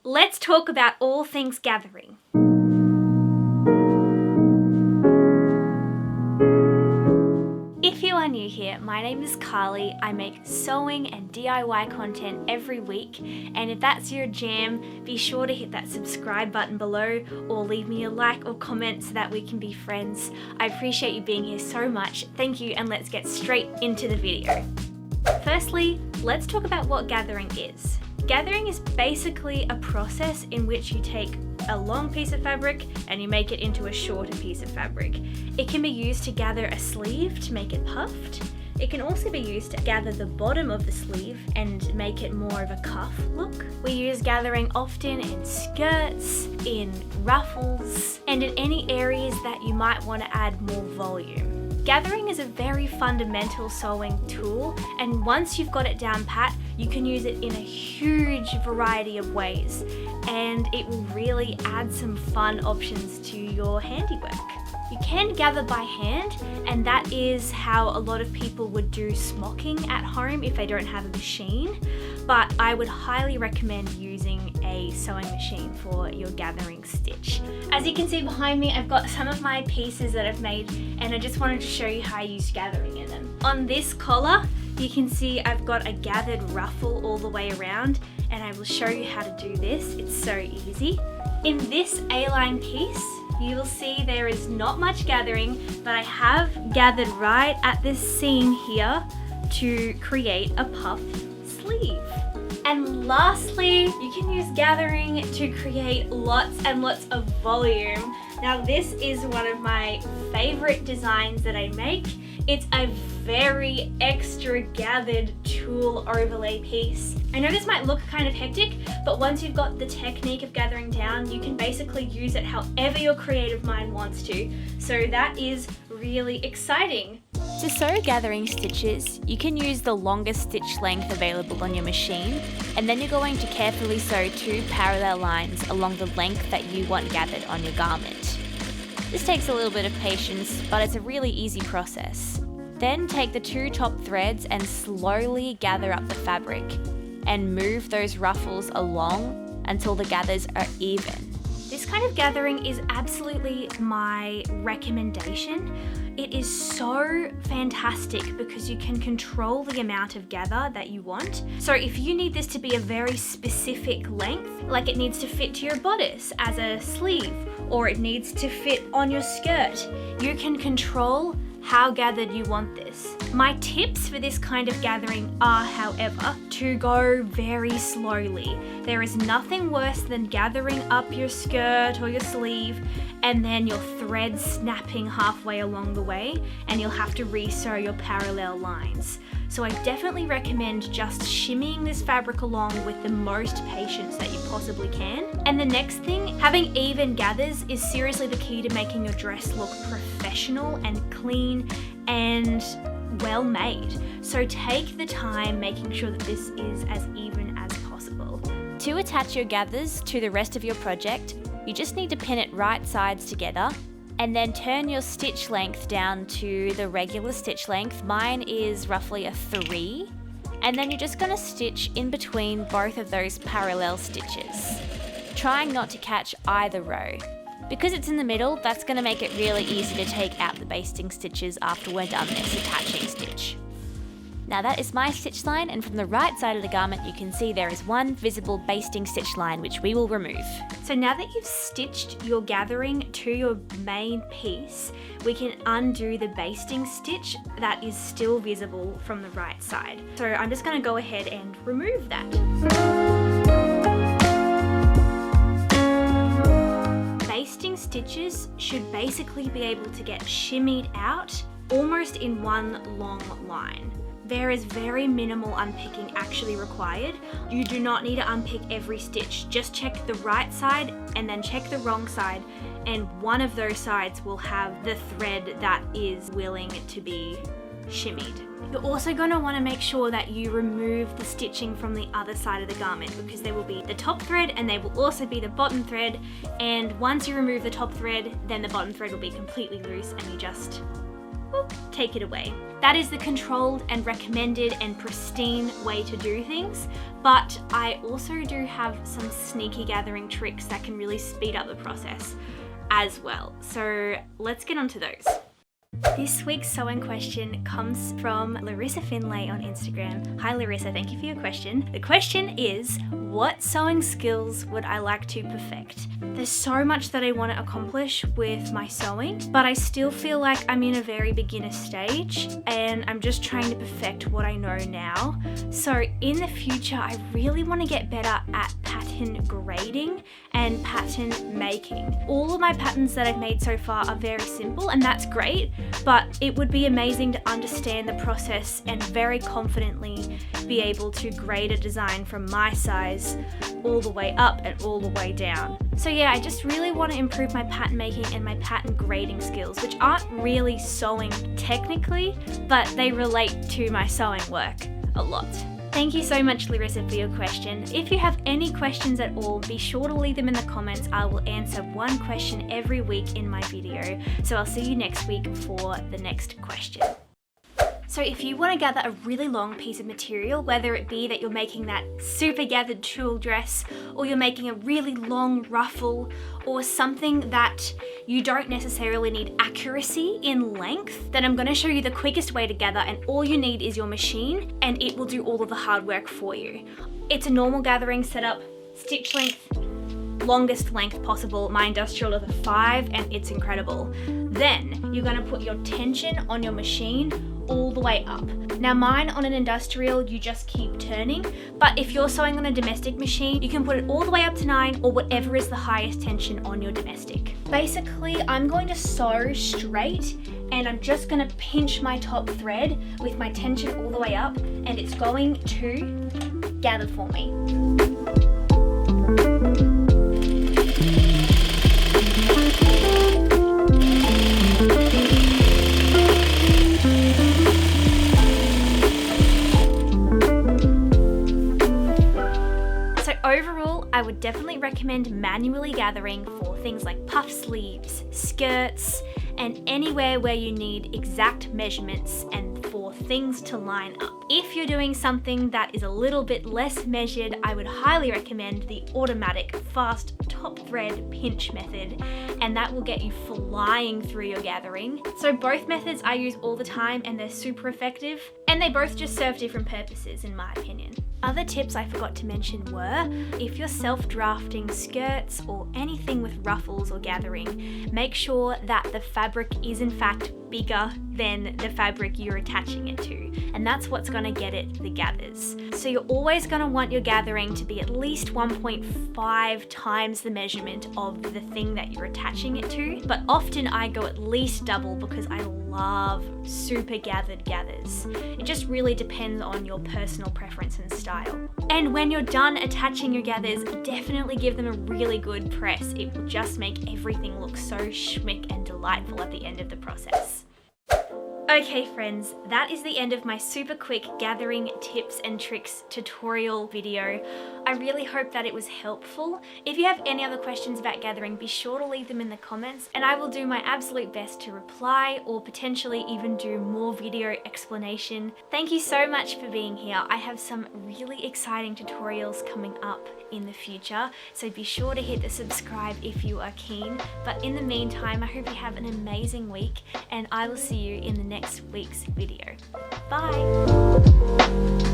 let's talk about all things gathering. If you are new here, my name is Carly. I make sewing and DIY content every week, and if that's your jam, be sure to hit that subscribe button below or leave me a like or comment so that we can be friends. I appreciate you being here so much. Thank you, and let's get straight into the video. Firstly, let's talk about what gathering is. Gathering is basically a process in which you take a long piece of fabric and you make it into a shorter piece of fabric. It can be used to gather a sleeve to make it puffed. It can also be used to gather the bottom of the sleeve and make it more of a cuff look. We use gathering often in skirts, in ruffles, and in any areas that you might want to add more volume. Gathering is a very fundamental sewing tool, and once you've got it down pat, you can use it in a huge variety of ways, and it will really add some fun options to your handiwork. You can gather by hand, and that is how a lot of people would do smocking at home if they don't have a machine, but I would highly recommend using a sewing machine for your gathering stitch. As you can see behind me, I've got some of my pieces that I've made, and I just wanted to show you how I use gathering in them. On this collar, you can see I've got a gathered ruffle all the way around, and I will show you how to do this. It's so easy. In this A-line piece, you will see there is not much gathering, but I have gathered right at this seam here to create a puff sleeve. And lastly, you can use gathering to create lots and lots of volume. Now this is one of my favorite designs that I make. It's a very extra gathered tulle overlay piece. I know this might look kind of hectic, but once you've got the technique of gathering down, you can basically use it however your creative mind wants to. So that is really exciting. To sew gathering stitches, you can use the longest stitch length available on your machine, and then you're going to carefully sew 2 parallel lines along the length that you want gathered on your garment. This takes a little bit of patience, but it's a really easy process. Then take the 2 top threads and slowly gather up the fabric, and move those ruffles along until the gathers are even. This kind of gathering is absolutely my recommendation. It is so fantastic because you can control the amount of gather that you want. So if you need this to be a very specific length, like it needs to fit to your bodice as a sleeve, or it needs to fit on your skirt, you can control how gathered you want this. My tips for this kind of gathering are, however, to go very slowly. There is nothing worse than gathering up your skirt or your sleeve and then your thread snapping halfway along the way, and you'll have to re-sew your parallel lines. So I definitely recommend just shimmying this fabric along with the most patience that you possibly can. And the next thing, having even gathers is seriously the key to making your dress look professional and clean and well made. So take the time making sure that this is as even as possible. To attach your gathers to the rest of your project, you just need to pin it right sides together, and then turn your stitch length down to the regular stitch length. Mine is roughly a 3, and then you're just going to stitch in between both of those parallel stitches, trying not to catch either row. Because it's in the middle, that's going to make it really easy to take out the basting stitches after we're done this attaching stitch. Now that is my stitch line, and from the right side of the garment you can see there is one visible basting stitch line which we will remove. So now that you've stitched your gathering to your main piece, we can undo the basting stitch that is still visible from the right side. So I'm just going to go ahead and remove that. Basting stitches should basically be able to get shimmied out almost in one long line. There is very minimal unpicking actually required. You do not need to unpick every stitch. Just check the right side and then check the wrong side, and one of those sides will have the thread that is willing to be shimmied. You're also going to want to make sure that you remove the stitching from the other side of the garment, because there will be the top thread and there will also be the bottom thread, and once you remove the top thread, then the bottom thread will be completely loose and you just whoop, take it away. That is the controlled and recommended and pristine way to do things, but I also do have some sneaky gathering tricks that can really speed up the process as well. So let's get onto those. This week's sewing question comes from Larissa Finlay on Instagram. Hi Larissa, thank you for your question. The question is, what sewing skills would I like to perfect? There's so much that I want to accomplish with my sewing, but I still feel like I'm in a very beginner stage and I'm just trying to perfect what I know now. So in the future, I really want to get better at pattern grading and pattern making. All of my patterns that I've made so far are very simple, and that's great, but it would be amazing to understand the process and very confidently be able to grade a design from my size all the way up and all the way down. So yeah, I just really want to improve my pattern making and my pattern grading skills, which aren't really sewing technically, but they relate to my sewing work a lot. Thank you so much, Larissa, for your question. If you have any questions at all, be sure to leave them in the comments. I will answer one question every week in my video. So I'll see you next week for the next question. So if you want to gather a really long piece of material, whether it be that you're making that super gathered tulle dress, or you're making a really long ruffle, or something that you don't necessarily need accuracy in length, then I'm going to show you the quickest way to gather, and all you need is your machine and it will do all of the hard work for you. It's a normal gathering setup, stitch length, longest length possible. My industrial is a 5 and it's incredible. Then you're going to put your tension on your machine all the way up. Now mine on an industrial, you just keep turning, but if you're sewing on a domestic machine, you can put it all the way up to 9 or whatever is the highest tension on your domestic. Basically, I'm going to sew straight and I'm just going to pinch my top thread with my tension all the way up, and it's going to gather for me. Overall, I would definitely recommend manually gathering for things like puff sleeves, skirts, and anywhere where you need exact measurements and for things to line up. If you're doing something that is a little bit less measured, I would highly recommend the automatic fast top thread pinch method, and that will get you flying through your gathering. So both methods I use all the time and they're super effective, and they both just serve different purposes in my opinion. Other tips I forgot to mention were, if you're self-drafting skirts or anything with ruffles or gathering, make sure that the fabric is in fact bigger than the fabric you're attaching it to, and that's what's going to get it the gathers. So you're always going to want your gathering to be at least 1.5 times the measurement of the thing that you're attaching it to, but often I go at least double because I love super gathered gathers. It just really depends on your personal preference and style. And when you're done attaching your gathers, definitely give them a really good press. It will just make everything look so schmick and delightful at the end of the process. Okay friends, that is the end of my super quick gathering tips and tricks tutorial video. I really hope that it was helpful. If you have any other questions about gathering, be sure to leave them in the comments and I will do my absolute best to reply or potentially even do more video explanation. Thank you so much for being here. I have some really exciting tutorials coming up in the future, so be sure to hit the subscribe if you are keen. But in the meantime, I hope you have an amazing week and I will see you in the next week's video. Bye!